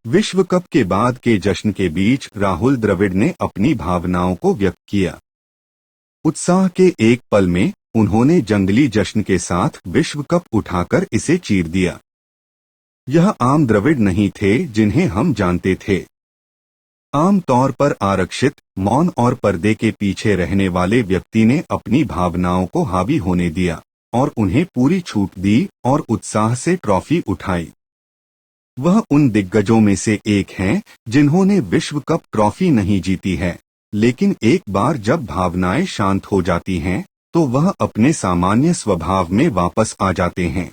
विश्व कप के बाद के जश्न के बीच राहुल द्रविड़ ने अपनी भावनाओं को व्यक्त किया। उत्साह के एक पल में उन्होंने जंगली जश्न के साथ विश्व कप उठाकर इसे चीर दिया। यह आम द्रविड़ नहीं थे जिन्हें हम जानते थे। आम तौर पर आरक्षित, मौन और पर्दे के पीछे रहने वाले व्यक्ति ने अपनी भावनाओं को हावी होने दिया और उन्हें पूरी छूट दी और उत्साह से ट्रॉफी उठाई। वह उन दिग्गजों में से एक हैं जिन्होंने विश्व कप ट्रॉफी नहीं जीती है, लेकिन एक बार जब भावनाएं शांत हो जाती हैं तो वह अपने सामान्य स्वभाव में वापस आ जाते हैं।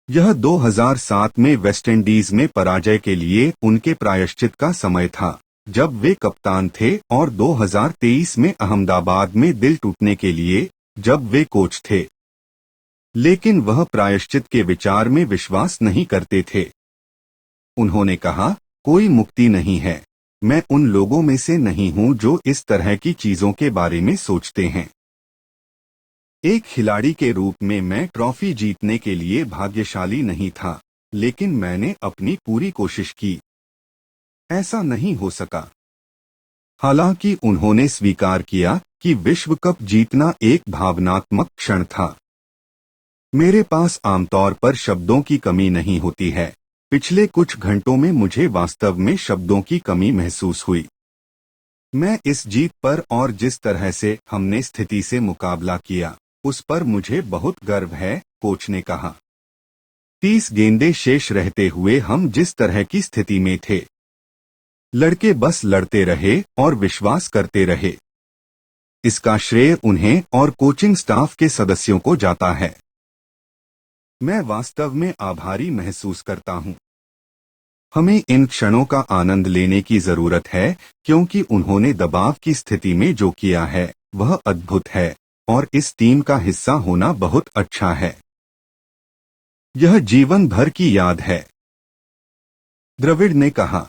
यह 2007 में वेस्टइंडीज में पराजय के लिए उनके प्रायश्चित का समय था, जब वे कप्तान थे, और 2023 में अहमदाबाद में दिल टूटने के लिए, जब वे कोच थे। लेकिन वह प्रायश्चित के विचार में विश्वास नहीं करते थे। उन्होंने कहा, कोई मुक्ति नहीं है। मैं उन लोगों में से नहीं हूं जो इस तरह की चीजों के बारे में सोचते हैं। एक खिलाड़ी के रूप में मैं ट्रॉफी जीतने के लिए भाग्यशाली नहीं था, लेकिन मैंने अपनी पूरी कोशिश की। ऐसा नहीं हो सका। हालांकि उन्होंने स्वीकार किया कि विश्व कप जीतना एक भावनात्मक क्षण था। मेरे पास आमतौर पर शब्दों की कमी नहीं होती है। पिछले कुछ घंटों में मुझे वास्तव में शब्दों की कमी महसूस हुई। मैं इस जीत पर और जिस तरह से हमने स्थिति से मुकाबला किया, उस पर मुझे बहुत गर्व है, कोच ने कहा। 30 गेंदें शेष रहते हुए हम जिस तरह की स्थिति में थे, लड़के बस लड़ते रहे और विश्वास करते रहे। इसका श्रेय उन्हें और कोचिंग स्टाफ के सदस्यों को जाता है। मैं वास्तव में आभारी महसूस करता हूं। हमें इन क्षणों का आनंद लेने की जरूरत है, क्योंकि उन्होंने दबाव की स्थिति में जो किया है वह अद्भुत है, और इस टीम का हिस्सा होना बहुत अच्छा है। यह जीवन भर की याद है, द्रविड़ ने कहा।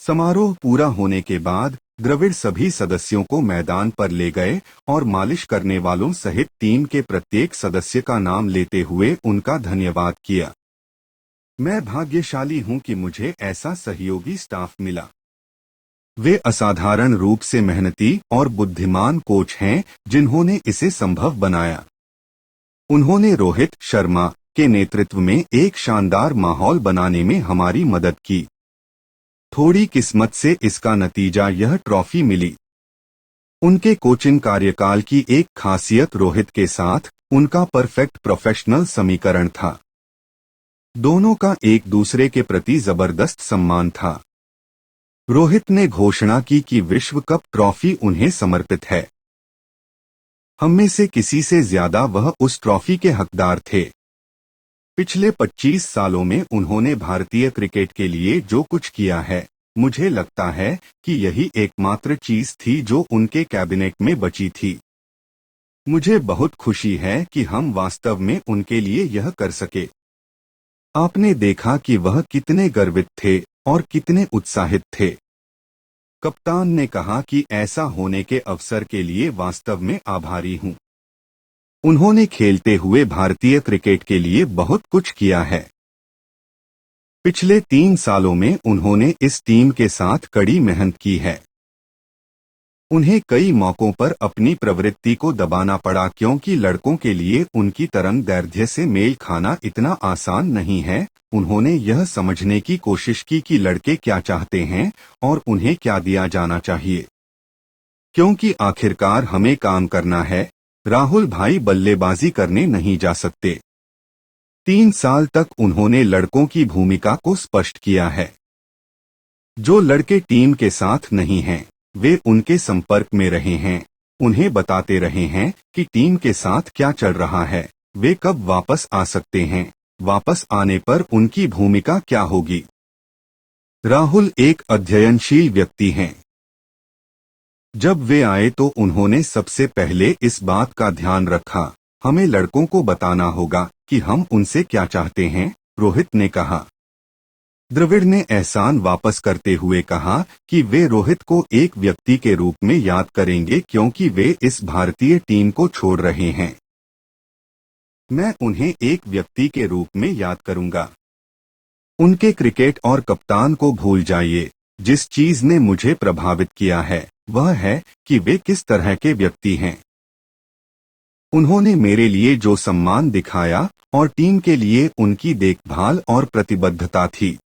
समारोह पूरा होने के बाद द्रविड़ सभी सदस्यों को मैदान पर ले गए और मालिश करने वालों सहित टीम के प्रत्येक सदस्य का नाम लेते हुए उनका धन्यवाद किया। मैं भाग्यशाली हूं कि मुझे ऐसा सहयोगी स्टाफ मिला। वे असाधारण रूप से मेहनती और बुद्धिमान कोच हैं जिन्होंने इसे संभव बनाया। उन्होंने रोहित शर्मा के नेतृत्व में एक शानदार माहौल बनाने में हमारी मदद की। थोड़ी किस्मत से इसका नतीजा यह ट्रॉफी मिली। उनके कोचिंग कार्यकाल की एक खासियत रोहित के साथ उनका परफेक्ट प्रोफेशनल समीकरण था। दोनों का एक दूसरे के प्रति जबरदस्त सम्मान था। रोहित ने घोषणा की कि विश्व कप ट्रॉफी उन्हें समर्पित है। हममें से किसी से ज्यादा वह उस ट्रॉफी के हकदार थे। पिछले 25 सालों में उन्होंने भारतीय क्रिकेट के लिए जो कुछ किया है, मुझे लगता है कि यही एकमात्र चीज थी जो उनके कैबिनेट में बची थी। मुझे बहुत खुशी है कि हम वास्तव में उनके लिए यह कर सके। आपने देखा कि वह कितने गर्वित थे और कितने उत्साहित थे। कप्तान ने कहा कि ऐसा होने के अवसर के लिए वास्तव में आभारी हूं। उन्होंने खेलते हुए भारतीय क्रिकेट के लिए बहुत कुछ किया है। पिछले 3 सालों में उन्होंने इस टीम के साथ कड़ी मेहनत की है। उन्हें कई मौकों पर अपनी प्रवृत्ति को दबाना पड़ा, क्योंकि लड़कों के लिए उनकी तरंग दैर्ध्य से मेल खाना इतना आसान नहीं है। उन्होंने यह समझने की कोशिश की कि लड़के क्या चाहते हैं और उन्हें क्या दिया जाना चाहिए, क्योंकि आखिरकार हमें काम करना है। राहुल भाई बल्लेबाजी करने नहीं जा सकते। 3 साल तक उन्होंने लड़कों की भूमिका को स्पष्ट किया है। जो लड़के टीम के साथ नहीं हैं, वे उनके संपर्क में रहे हैं, उन्हें बताते रहे हैं कि टीम के साथ क्या चल रहा है, वे कब वापस आ सकते हैं, वापस आने पर उनकी भूमिका क्या होगी। राहुल एक अध्ययनशील व्यक्ति हैं। जब वे आए तो उन्होंने सबसे पहले इस बात का ध्यान रखा, हमें लड़कों को बताना होगा कि हम उनसे क्या चाहते हैं, रोहित ने कहा। द्रविड़ ने एहसान वापस करते हुए कहा कि वे रोहित को एक व्यक्ति के रूप में याद करेंगे, क्योंकि वे इस भारतीय टीम को छोड़ रहे हैं। मैं उन्हें एक व्यक्ति के रूप में याद करूंगा। उनके क्रिकेट और कप्तान को भूल जाइए। जिस चीज ने मुझे प्रभावित किया है वह है कि वे किस तरह के व्यक्ति हैं। उन्होंने मेरे लिए जो सम्मान दिखाया और टीम के लिए उनकी देखभाल और प्रतिबद्धता थी।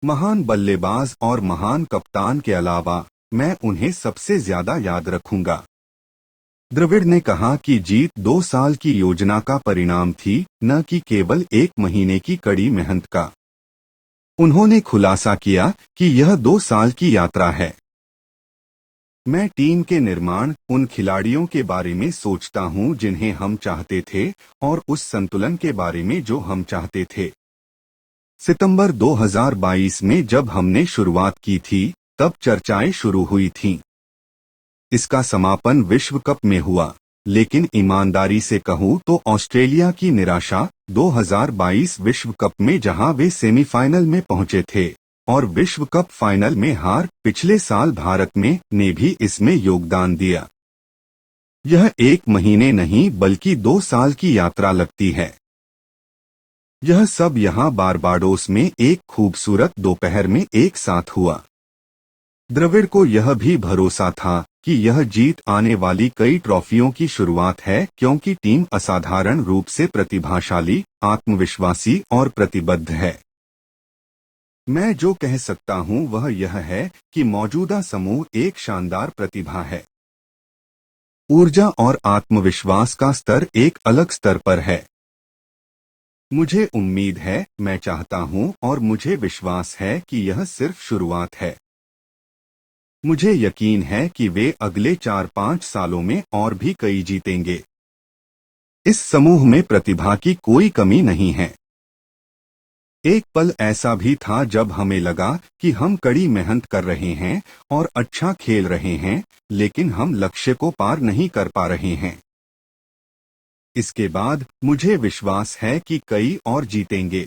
महान बल्लेबाज और महान कप्तान के अलावा मैं उन्हें सबसे ज्यादा याद रखूंगा। द्रविड़ ने कहा कि जीत 2 साल की योजना का परिणाम थी, न कि केवल 1 महीने की कड़ी मेहनत का। उन्होंने खुलासा किया कि यह 2 साल की यात्रा है। मैं टीम के निर्माण, उन खिलाड़ियों के बारे में सोचता हूं जिन्हें हम चाहते थे और उस संतुलन के बारे में जो हम चाहते थे। सितंबर 2022 में जब हमने शुरुआत की थी तब चर्चाएं शुरू हुई थीं। इसका समापन विश्व कप में हुआ, लेकिन ईमानदारी से कहूं तो ऑस्ट्रेलिया की निराशा 2022 विश्व कप में जहां वे सेमीफाइनल में पहुंचे थे और विश्व कप फाइनल में हार पिछले साल भारत में ने भी इसमें योगदान दिया। यह 1 महीने नहीं बल्कि 2 साल की यात्रा लगती है। यह सब यहां बारबाडोस में एक खूबसूरत दोपहर में एक साथ हुआ। द्रविड़ को यह भी भरोसा था कि यह जीत आने वाली कई ट्रॉफियों की शुरुआत है, क्योंकि टीम असाधारण रूप से प्रतिभाशाली, आत्मविश्वासी और प्रतिबद्ध है। मैं जो कह सकता हूं वह यह है कि मौजूदा समूह एक शानदार प्रतिभा है। ऊर्जा और आत्मविश्वास का स्तर एक अलग स्तर पर है। मुझे उम्मीद है, मैं चाहता हूं और मुझे विश्वास है कि यह सिर्फ शुरुआत है। मुझे यकीन है कि वे अगले 4-5 सालों में और भी कई जीतेंगे। इस समूह में प्रतिभा की कोई कमी नहीं है। एक पल ऐसा भी था जब हमें लगा कि हम कड़ी मेहनत कर रहे हैं और अच्छा खेल रहे हैं, लेकिन हम लक्ष्य को पार नहीं कर पा रहे हैं। इसके बाद मुझे विश्वास है कि कई और जीतेंगे।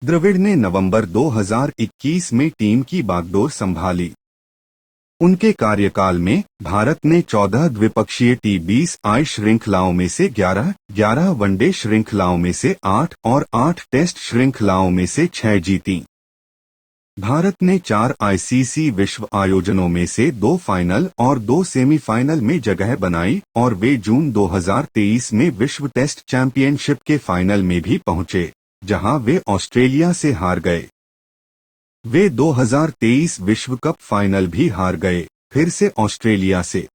द्रविड़ ने नवंबर 2021 में टीम की बागडोर संभाली। उनके कार्यकाल में भारत ने 14 द्विपक्षीय T20I श्रृंखलाओं में से 11 वनडे श्रृंखलाओं में से 8 और 8 टेस्ट श्रृंखलाओं में से 6 जीती। भारत ने 4 ICC विश्व आयोजनों में से 2 फाइनल और 2 सेमीफाइनल में जगह बनाई और वे जून 2023 में विश्व टेस्ट चैंपियनशिप के फाइनल में भी पहुंचे, जहां वे ऑस्ट्रेलिया से हार गए। वे 2023 विश्व कप फाइनल भी हार गए, फिर से ऑस्ट्रेलिया से।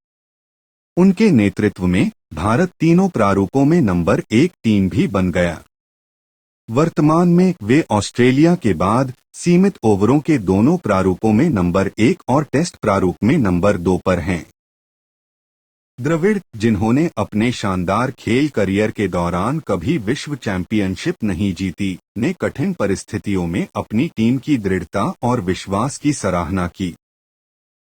उनके नेतृत्व में भारत तीनों प्रारूपों में नंबर 1 टीम भी बन गया। वर्तमान में वे ऑस्ट्रेलिया के बाद सीमित ओवरों के दोनों प्रारूपों में नंबर 1 और टेस्ट प्रारूप में नंबर 2 पर हैं। द्रविड़, जिन्होंने अपने शानदार खेल करियर के दौरान कभी विश्व चैंपियनशिप नहीं जीती, ने कठिन परिस्थितियों में अपनी टीम की दृढ़ता और विश्वास की सराहना की।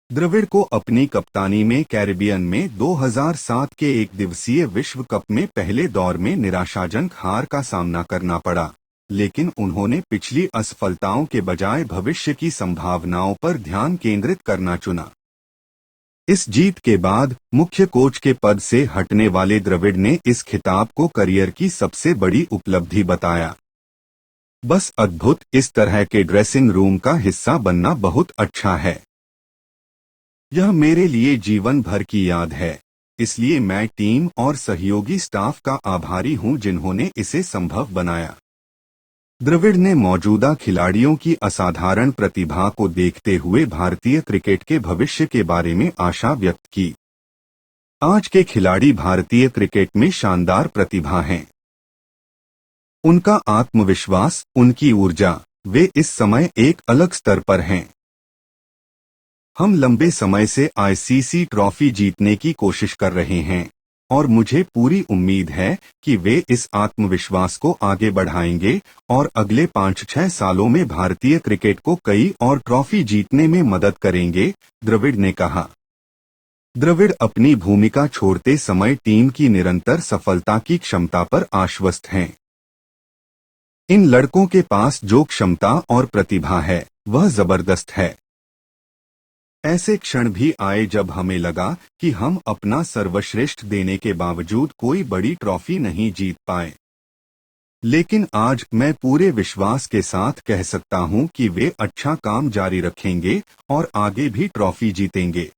द्रविड़ को अपनी कप्तानी में कैरिबियन में 2007 के एक दिवसीय विश्व कप में पहले दौर में निराशाजनक हार का सामना करना पड़ा, लेकिन उन्होंने पिछली असफलताओं के बजाय भविष्य की संभावनाओं पर ध्यान केंद्रित करना चुना। इस जीत के बाद मुख्य कोच के पद से हटने वाले द्रविड़ ने इस खिताब को करियर की सबसे बड़ी उपलब्धि बताया। बस अद्भुत, इस तरह के ड्रेसिंग रूम का हिस्सा बनना बहुत अच्छा है। यह मेरे लिए जीवन भर की याद है, इसलिए मैं टीम और सहयोगी स्टाफ का आभारी हूं जिन्होंने इसे संभव बनाया। द्रविड़ ने मौजूदा खिलाड़ियों की असाधारण प्रतिभा को देखते हुए भारतीय क्रिकेट के भविष्य के बारे में आशा व्यक्त की। आज के खिलाड़ी भारतीय क्रिकेट में शानदार प्रतिभा हैं। उनका आत्मविश्वास, उनकी ऊर्जा, वे इस समय एक अलग स्तर पर हैं। हम लंबे समय से ICC ट्रॉफी जीतने की कोशिश कर रहे हैं और मुझे पूरी उम्मीद है कि वे इस आत्मविश्वास को आगे बढ़ाएंगे और अगले 5-6 सालों में भारतीय क्रिकेट को कई और ट्रॉफी जीतने में मदद करेंगे, द्रविड़ ने कहा। द्रविड़ अपनी भूमिका छोड़ते समय टीम की निरंतर सफलता की क्षमता पर आश्वस्त हैं। इन लड़कों के पास जो क्षमता और प्रतिभा है वह जबरदस्त है। ऐसे क्षण भी आए जब हमें लगा कि हम अपना सर्वश्रेष्ठ देने के बावजूद कोई बड़ी ट्रॉफी नहीं जीत पाए। लेकिन आज मैं पूरे विश्वास के साथ कह सकता हूं कि वे अच्छा काम जारी रखेंगे और आगे भी ट्रॉफी जीतेंगे।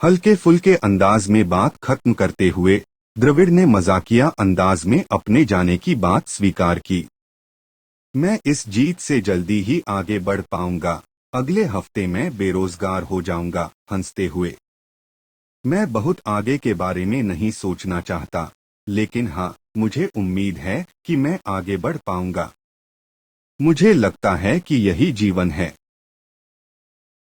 हल्के फुल्के अंदाज में बात खत्म करते हुए द्रविड़ ने मजाकिया अंदाज में अपने जाने की बात स्वीकार की। मैं इस जीत से जल्दी ही आगे बढ़ पाऊंगा। अगले हफ्ते मैं बेरोजगार हो जाऊंगा। हंसते हुए, मैं बहुत आगे के बारे में नहीं सोचना चाहता, लेकिन हाँ, मुझे उम्मीद है कि मैं आगे बढ़ पाऊंगा। मुझे लगता है कि यही जीवन है।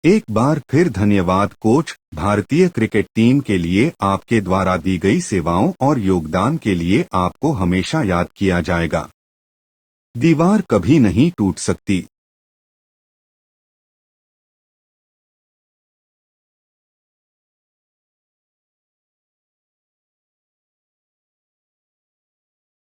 एक बार फिर धन्यवाद कोच। भारतीय क्रिकेट टीम के लिए आपके द्वारा दी गई सेवाओं और योगदान के लिए आपको हमेशा याद किया जाएगा। दीवार कभी नहीं टूट सकती।